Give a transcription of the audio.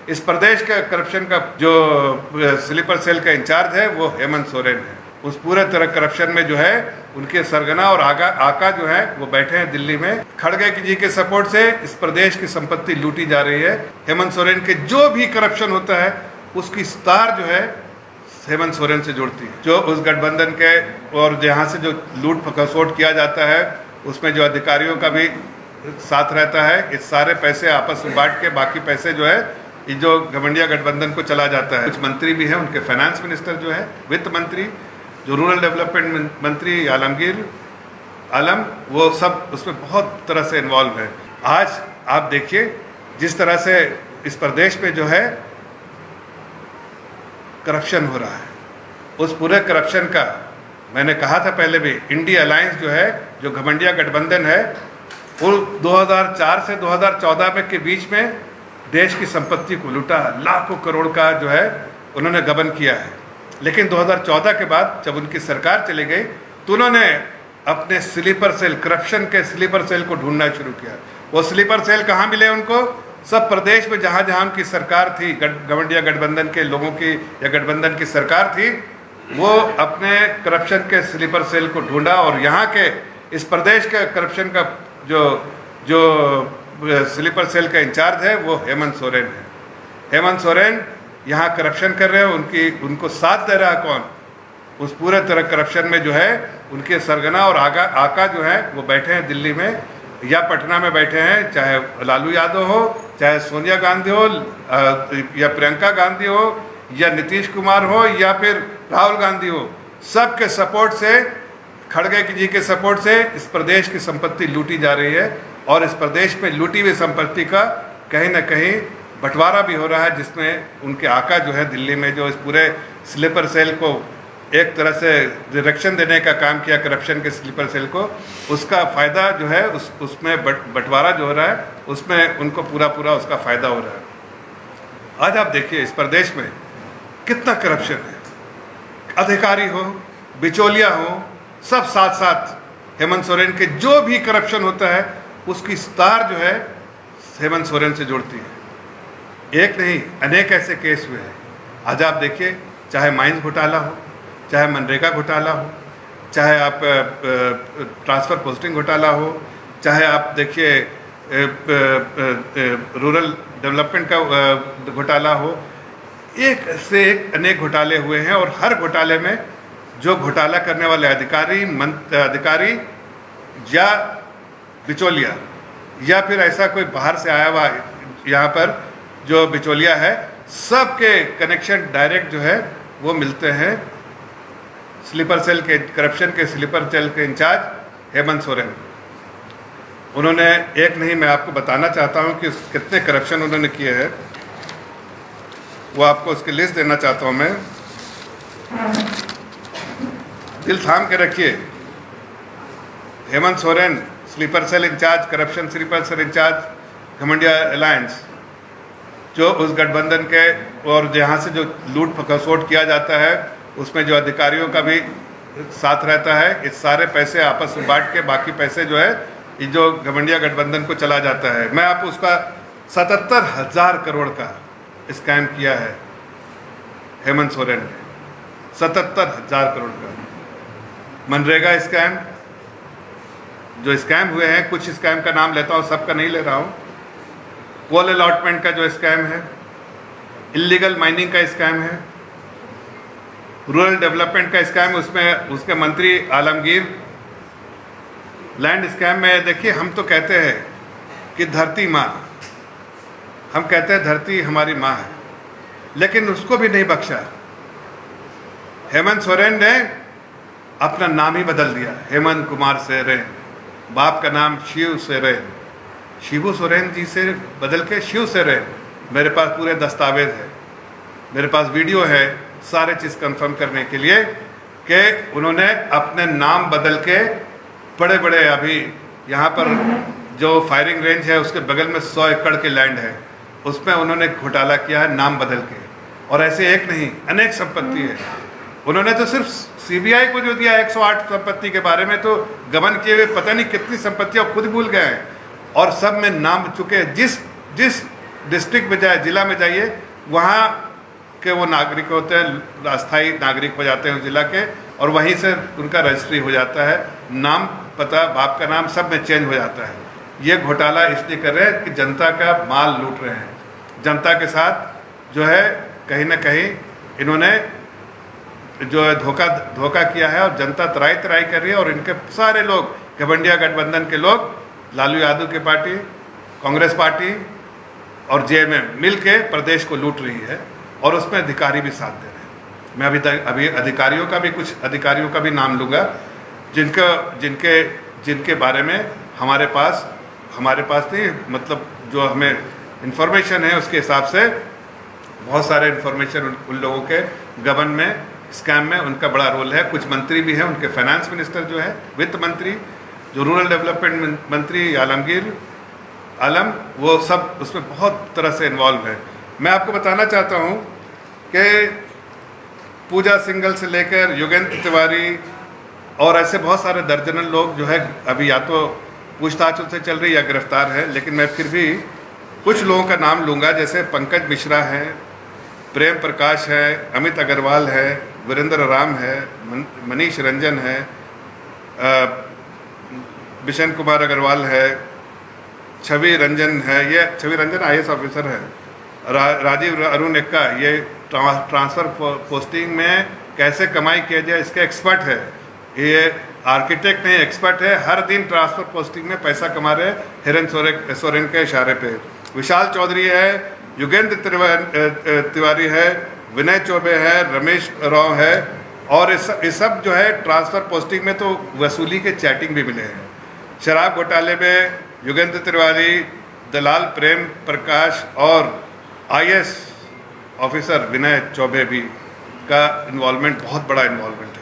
इस प्रदेश का करप्शन का जो स्लीपर सेल का इंचार्ज है वो हेमंत सोरेन है। उस पूरे तरह करप्शन में जो है उनके सरगना और आका जो है वो बैठे हैं दिल्ली में। खड़गे जी के सपोर्ट से इस प्रदेश की संपत्ति लूटी जा रही है। हेमंत सोरेन के जो भी करप्शन होता है उसकी तार जो है हेमंत सोरेन से जुड़ती है। जो उस गठबंधन के और जहाँ से जो लूट खसोट किया जाता है उसमें जो अधिकारियों का भी साथ रहता है, इस सारे पैसे आपस में बांट के बाकी पैसे जो है ये जो घमंडिया गठबंधन को चला जाता है। कुछ मंत्री भी हैं, उनके फाइनेंस मिनिस्टर जो है, वित्त मंत्री, जो रूरल डेवलपमेंट मंत्री आलमगीर आलम, वो सब उसमें बहुत तरह से इन्वॉल्व है। आज आप देखिए जिस तरह से इस प्रदेश में जो है करप्शन हो रहा है, उस पूरे करप्शन का मैंने कहा था पहले भी, इंडिया अलायंस जो है, जो घमंडिया गठबंधन है, वो 2004 से 2014 में के बीच में देश की संपत्ति को लूटा, लाखों करोड़ का जो है उन्होंने गबन किया है। लेकिन 2014 के बाद जब उनकी सरकार चली गई तो उन्होंने अपने स्लीपर सेल, करप्शन के स्लीपर सेल को ढूंढना शुरू किया। वो स्लीपर सेल कहाँ मिले उनको? सब प्रदेश में जहाँ जहाँ उनकी सरकार थी, घमंडिया गठबंधन के लोगों की या गठबंधन की सरकार थी, वो अपने करप्शन के स्लीपर सेल को ढूंढा और यहाँ के इस प्रदेश के करप्शन का जो स्लीपर सेल का इंचार्ज है वो हेमंत सोरेन है। हेमंत सोरेन यहाँ करप्शन कर रहे हैं, उनको साथ दे रहा है कौन? उस पूरे तरह करप्शन में जो है उनके सरगना और आका जो है वो बैठे हैं दिल्ली में या पटना में बैठे हैं, चाहे लालू यादव हो, चाहे सोनिया गांधी हो, या प्रियंका गांधी हो, या नीतीश कुमार हो, या फिर राहुल गांधी हो, सबके सपोर्ट से, खड़गे जी के सपोर्ट से इस प्रदेश की संपत्ति लूटी जा रही है। और इस प्रदेश में लूटी हुई संपत्ति का कहीं ना कहीं बंटवारा भी हो रहा है, जिसमें उनके आका जो है दिल्ली में जो इस पूरे स्लीपर सेल को एक तरह से डायरेक्शन देने का काम किया, करप्शन के स्लीपर सेल को, उसका फ़ायदा जो है उसमें बंटवारा जो हो रहा है उसमें उनको पूरा उसका फ़ायदा हो रहा है। आज आप देखिए इस प्रदेश में कितना करप्शन है, अधिकारी हो, बिचौलिया हो, सब साथ साथ हेमंत सोरेन के जो भी करप्शन होता है उसकी तार जो है हेमंत सोरेन से जुड़ती है। एक नहीं अनेक ऐसे केस हुए हैं। आज आप देखिए, चाहे माइंस घोटाला हो, चाहे मनरेगा घोटाला हो, चाहे आप ट्रांसफ़र पोस्टिंग घोटाला हो, चाहे आप देखिए रूरल डेवलपमेंट का घोटाला हो, एक से एक अनेक घोटाले हुए हैं। और हर घोटाले में जो घोटाला करने वाले अधिकारी या बिचौलिया या फिर ऐसा कोई बाहर से आया हुआ यहाँ पर जो बिचौलिया है, सबके कनेक्शन डायरेक्ट जो है वो मिलते हैं स्लीपर सेल के, करप्शन के स्लीपर सेल के इंचार्ज हेमंत सोरेन। उन्होंने एक नहीं, मैं आपको बताना चाहता हूँ कि कितने करप्शन उन्होंने किए हैं, वो आपको उसकी लिस्ट देना चाहता हूँ मैं। दिल थाम के रखिए, Hemant Soren sleeper cell incharge, corruption sleeper cell incharge घमंडिया अलायंस, जो उस गठबंधन के और जहाँ से जो लूट खसोट किया जाता है उसमें जो अधिकारियों का भी साथ रहता है, इस सारे पैसे आपस में बांट के बाकी पैसे जो है ये जो घमंडिया गठबंधन को चला जाता है। मैं आपको उसका 77,000 करोड़ का स्कैम किया है हेमंत सोरेन ने, 77,000 करोड़ का। मनरेगा स्कैम, जो स्कैम हुए हैं, कुछ स्कैम का नाम लेता हूँ, सबका नहीं ले रहा हूँ। कोल अलॉटमेंट का जो स्कैम है, इलीगल माइनिंग का स्कैम है, रूरल डेवलपमेंट का स्कैम, उसमें उसके मंत्री आलमगीर, लैंड स्कैम में देखिए, हम तो कहते हैं कि धरती माँ, हम कहते हैं धरती हमारी माँ है, लेकिन उसको भी नहीं बख्शा। हेमंत सोरेन ने अपना नाम ही बदल दिया, हेमंत कुमार सोरेन, बाप का नाम शिव सोरेन, शिबू सोरेन जी से बदल के शिव सोरेन। मेरे पास पूरे दस्तावेज है, मेरे पास वीडियो है, सारे चीज़ कंफर्म करने के लिए कि उन्होंने अपने नाम बदल के बड़े बड़े, अभी यहाँ पर जो फायरिंग रेंज है उसके बगल में 100 एकड़ के लैंड है, उसमें उन्होंने घोटाला किया है नाम बदल के। और ऐसे एक नहीं अनेक संपत्ति है। उन्होंने तो सिर्फ सीबीआई को जो दिया 108 संपत्ति के बारे में, तो गबन किए हुए पता नहीं कितनी संपत्तियाँ खुद भूल गए हैं, और सब में नाम चुके जिस डिस्ट्रिक्ट में जाए, जिला में जाइए, वहाँ के वो नागरिक होते हैं, अस्थायी नागरिक हो जाते हैं उस जिला के, और वहीं से उनका रजिस्ट्री हो जाता है, नाम पता बाप का नाम सब में चेंज हो जाता है। ये घोटाला इसलिए कर रहे हैं कि जनता का माल लूट रहे हैं, जनता के साथ जो है कहीं ना कहीं इन्होंने जो है धोखा किया है, और जनता तराई कर रही है। और इनके सारे लोग, घमंडिया गठबंधन के लोग, लालू यादव की पार्टी, कांग्रेस पार्टी और जेएमएम मिल के प्रदेश को लूट रही है, और उसमें अधिकारी भी साथ दे रहे हैं। मैं अभी अधिकारियों का भी, कुछ अधिकारियों का भी नाम लूँगा जिनके बारे में हमारे पास नहीं, मतलब जो हमें इन्फॉर्मेशन है उसके हिसाब से बहुत सारे इन्फॉर्मेशन उन लोगों के गबन में, स्कैम में उनका बड़ा रोल है। कुछ मंत्री भी हैं, उनके फाइनेंस मिनिस्टर जो है, वित्त मंत्री, जो रूरल डेवलपमेंट मंत्री आलमगीर आलम, वो सब उसमें बहुत तरह से इन्वॉल्व है। मैं आपको बताना चाहता हूँ कि पूजा सिंघल से लेकर योगेंद्र तिवारी और ऐसे बहुत सारे दर्जनों लोग जो है अभी या तो पूछताछ उनसे चल रही है या गिरफ्तार है, लेकिन मैं फिर भी कुछ लोगों का नाम लूँगा, जैसे पंकज मिश्रा है, प्रेम प्रकाश है, अमित अग्रवाल है, वीरेंद्र राम है, मनीष रंजन है, बिशन कुमार अग्रवाल है, छवि रंजन है, ये छवि रंजन IAS ऑफिसर है, राजीव अरुण एक्का, ये ट्रांसफ़र पोस्टिंग में कैसे कमाई किया जाए इसके एक्सपर्ट है। ये आर्किटेक्ट नहीं, एक्सपर्ट है, हर दिन ट्रांसफ़र पोस्टिंग में पैसा कमा रहे हिरेन सोरेन के इशारे पे। विशाल चौधरी है, योगेंद्र तिवारी है, विनय चौबे है, रमेश राव है, और इस सब जो है ट्रांसफ़र पोस्टिंग में तो वसूली के चैटिंग भी मिले हैं। शराब घोटाले में योगेंद्र तिवारी, दलाल प्रेम प्रकाश और IAS ऑफिसर विनय चौबे भी का इन्वॉल्वमेंट, बहुत बड़ा इन्वॉल्वमेंट है।